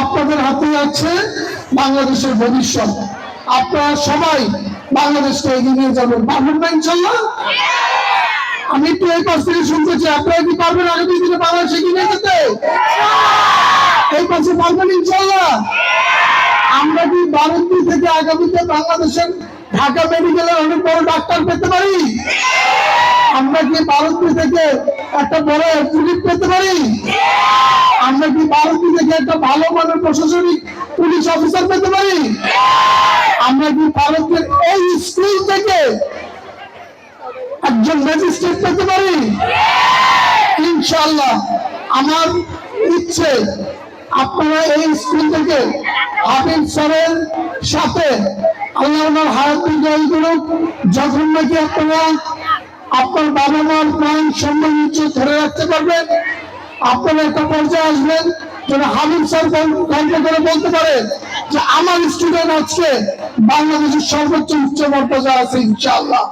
আপনাদের হাতে আছে বাংলাদেশের ভবিষ্যৎ। আপনারা সবাই বাংলাদেশকে এগিয়ে নিয়ে যাবেন, পারবেন না ইনশাল্লাহ? আমি একটু এই পাশ থেকে শুনতে চাই, আপনারা কি পারবেন আগামী দিনে বাংলাদেশ এগিয়ে নিয়ে যেতে? এই পাশে পারবেন ইনশাল্লাহ? আমরা কি বারুদ্দি থেকে আগামীতে বাংলাদেশের ঢাকা মেডিকেলের অনেক বড় ডাক্তার পেতে পারি? আমরা কি বারুদ্দি থেকে একটা বড় পুলিশ পেতে পারি? আমরা কি বারুদ্দি থেকে একটা ভালো মানের প্রশাসনিক পুলিশ অফিসার পেতে পারি? আমরা কি ভারতের এই স্কুল থেকে একজন ম্যাজিস্ট্রেট পেতে পারি? ইনশাআল্লাহ আমার ইচ্ছে আপনারা এই স্কুল থেকে হাবিব স্যারের সাথে আল্লাহ ওনার হায়াত দীর্ঘায়ু করুক। যখন নাকি আপনারা আপনার বাবা মার প্রাণ সম্মান ইজ্জত ধরে রাখতে পারবেন, আপনারা একটা পর্যায়ে আসবেন যেন হাবিব স্যার গল্প করে বলতে পারে যে আমার স্টুডেন্ট আজকে বাংলাদেশের সর্বোচ্চ উচ্চ পর্যায়ে আছে ইনশাআল্লাহ।